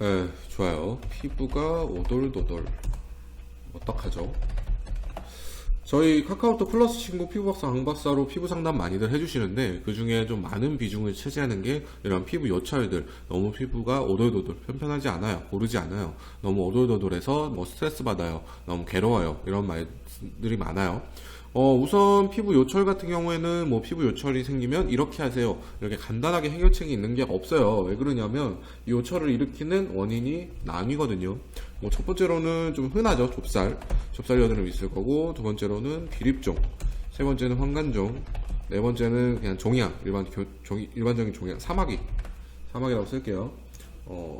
네, 좋아요. 피부가 오돌도돌. 어떡하죠? 저희 카카오톡 플러스 친구 피부박사 강박사로 피부 상담 많이들 해주시는데 그 중에 좀 많은 비중을 차지하는 게 이런 피부 요철들. 너무 피부가 오돌도돌, 편편하지 않아요, 고르지 않아요, 너무 오돌도돌해서 뭐 스트레스 받아요, 너무 괴로워요, 이런 말들이 많아요. 우선 피부 요철 같은 경우에는 뭐 피부 요철이 생기면 이렇게 하세요, 이렇게 간단하게 해결책이 있는 게 없어요. 왜 그러냐면 이 요철을 일으키는 원인이 나뉘거든요. 뭐 첫 번째로는 좀 흔하죠, 좁쌀 여드름 있을 거고, 두 번째로는 비립종, 세 번째는 황간종, 네 번째는 그냥 종양, 일반적인 종양, 사마귀라고 쓸게요.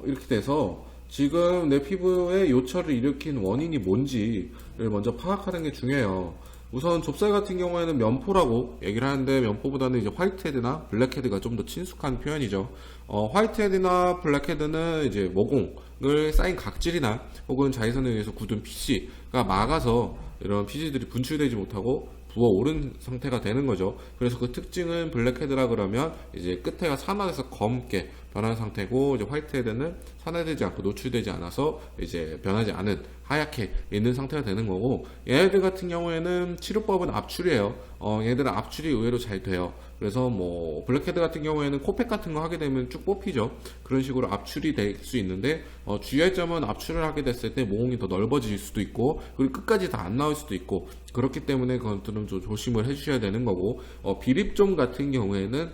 이렇게 돼서 지금 내 피부에 요철을 일으킨 원인이 뭔지를 먼저 파악하는 게 중요해요. 우선 좁쌀 같은 경우에는 면포라고 얘기를 하는데, 면포보다는 이제 화이트헤드나 블랙헤드가 좀 더 친숙한 표현이죠. 화이트헤드나 블랙헤드는 이제 모공을 쌓인 각질이나 혹은 자외선에 의해서 굳은 피지가 막아서 이런 피지들이 분출되지 못하고 부어오른 상태가 되는 거죠. 그래서 그 특징은 블랙헤드라 그러면 이제 끝에가 산화돼서 검게 변한 상태고, 이제 화이트헤드는 산화되지 않고 노출되지 않아서 이제 변하지 않은 하얗게 있는 상태가 되는 거고, 얘네들 같은 경우에는 치료법은 압출이에요. 얘네들은 압출이 의외로 잘 돼요. 그래서 뭐 블랙헤드 같은 경우에는 코팩 같은 거 하게 되면 쭉 뽑히죠. 그런 식으로 압출이 될 수 있는데, 주의할 점은 압출을 하게 됐을 때 모공이 더 넓어질 수도 있고, 그리고 끝까지 다 안 나올 수도 있고, 그렇기 때문에 그것들은 좀 조심을 해주셔야 되는 거고, 비립종 같은 경우에는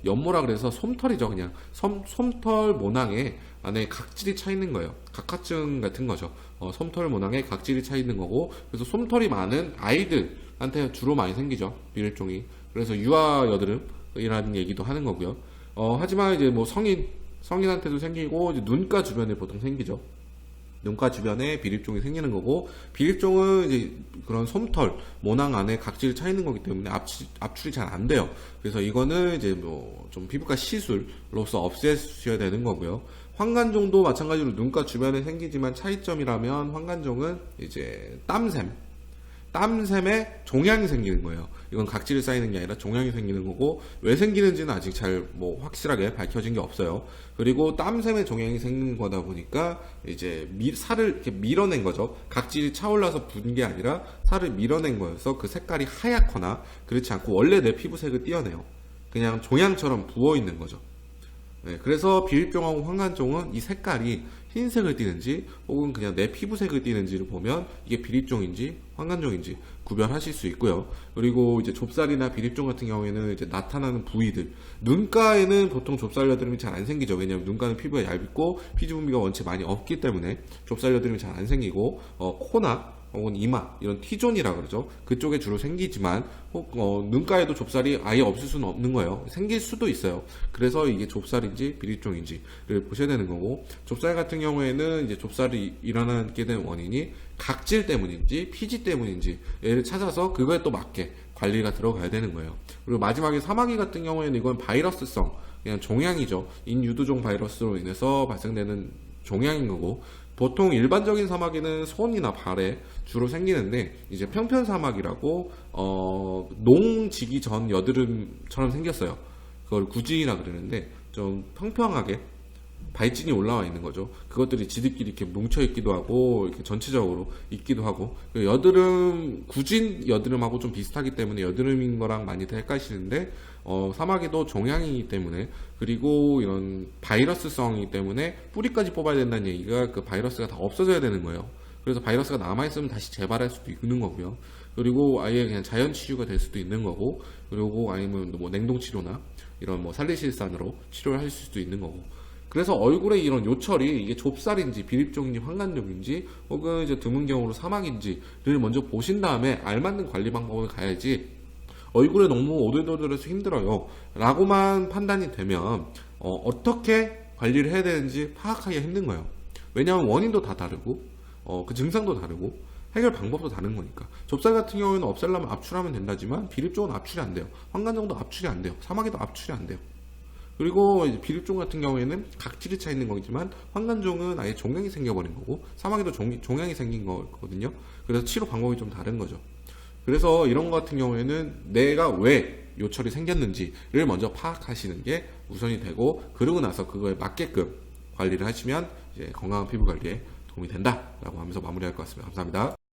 연모라 그래서 솜털이죠. 그냥 솜털 모낭에 안에 각질이 차 있는 거예요. 각화증 같은 거죠. 솜털 모낭에 각질이 차 있는 거고, 그래서 솜털이 많은 아이들한테 주로 많이 생기죠, 비립종이. 그래서 유아 여드름이라는 얘기도 하는 거고요. 하지만 이제 뭐 성인한테도 생기고, 이제 눈가 주변에 보통 생기죠. 눈가 주변에 비립종이 생기는 거고, 비립종은 이제 그런 솜털 모낭 안에 각질이 차 있는 거기 때문에 압출이 잘 안 돼요. 그래서 이거는 이제 뭐 좀 피부과 시술로서 없애셔야 되는 거고요. 황간종도 마찬가지로 눈가 주변에 생기지만, 차이점이라면 황간종은 이제 땀샘에 종양이 생기는 거예요. 이건 각질이 쌓이는 게 아니라 종양이 생기는 거고, 왜 생기는지는 아직 잘 뭐 확실하게 밝혀진 게 없어요. 그리고 땀샘에 종양이 생기는 거다 보니까 이제 살을 이렇게 밀어낸 거죠. 각질이 차올라서 분 게 아니라 살을 밀어낸 거여서 그 색깔이 하얗거나 그렇지 않고 원래 내 피부색을 띄어내요. 그냥 종양처럼 부어 있는 거죠. 네, 그래서 비립종하고 황간종은 이 색깔이 흰색을 띠는지 혹은 그냥 내 피부색을 띠는지를 보면 이게 비립종인지 황간종인지 구별하실 수 있고요. 그리고 이제 좁쌀이나 비립종 같은 경우에는 이제 나타나는 부위들, 눈가에는 보통 좁쌀 여드름이 잘 안 생기죠. 왜냐하면 눈가는 피부가 얇고 피지 분비가 원체 많이 없기 때문에 좁쌀 여드름이 잘 안 생기고, 코나 혹은 이마, 이런 T존이라 그러죠. 그쪽에 주로 생기지만, 눈가에도 좁쌀이 아예 없을 수는 없는 거예요. 생길 수도 있어요. 그래서 이게 좁쌀인지 비립종인지를 보셔야 되는 거고, 좁쌀 같은 경우에는 이제 좁쌀이 일어나게 된 원인이 각질 때문인지 피지 때문인지 얘를 찾아서 그거에 또 맞게 관리가 들어가야 되는 거예요. 그리고 마지막에 사마귀 같은 경우에는 이건 바이러스성, 그냥 종양이죠. 인유두종 바이러스로 인해서 발생되는 종양인 거고, 보통 일반적인 사마귀는 손이나 발에 주로 생기는데, 이제 편편사마귀라고 농지기 전 여드름처럼 생겼어요. 그걸 구진이라 그러는데, 좀 평평하게 발진이 올라와 있는 거죠. 그것들이 지들끼리 이렇게 뭉쳐 있기도 하고, 이렇게 전체적으로 있기도 하고, 구진 여드름하고 좀 비슷하기 때문에 여드름인 거랑 많이들 헷갈리시는데, 사마귀도 종양이기 때문에, 그리고 이런 바이러스성이기 때문에 뿌리까지 뽑아야 된다는 얘기가 그 바이러스가 다 없어져야 되는 거예요. 그래서 바이러스가 남아있으면 다시 재발할 수도 있는 거고요. 그리고 아예 그냥 자연 치유가 될 수도 있는 거고, 그리고 아니면 뭐 냉동 치료나 이런 뭐 살리실산으로 치료를 할 수도 있는 거고. 그래서 얼굴에 이런 요철이 이게 좁쌀인지 비립종인지 황간종인지 혹은 이제 드문 경우로 사막인지를 먼저 보신 다음에 알맞는 관리 방법을 가야지, 얼굴에 너무 오들오들해서 힘들어요 라고만 판단이 되면 어떻게 관리를 해야 되는지 파악하기가 힘든 거예요. 왜냐하면 원인도 다 다르고, 그 증상도 다르고, 해결 방법도 다른 거니까. 좁쌀 같은 경우에는 없애려면 압출하면 된다지만 비립종은 압출이 안 돼요. 황간종도 압출이 안 돼요. 사마귀도 압출이 안 돼요. 그리고 이제 비립종 같은 경우에는 각질이 차 있는 거지만, 황간종은 아예 종양이 생겨버린 거고, 사마귀도 종양이 생긴 거거든요. 그래서 치료 방법이 좀 다른 거죠. 그래서 이런 거 같은 경우에는 내가 왜 요철이 생겼는지를 먼저 파악하시는 게 우선이 되고, 그러고 나서 그거에 맞게끔 관리를 하시면 이제 건강한 피부 관리에 도움이 된다라고 하면서 마무리할 것 같습니다. 감사합니다.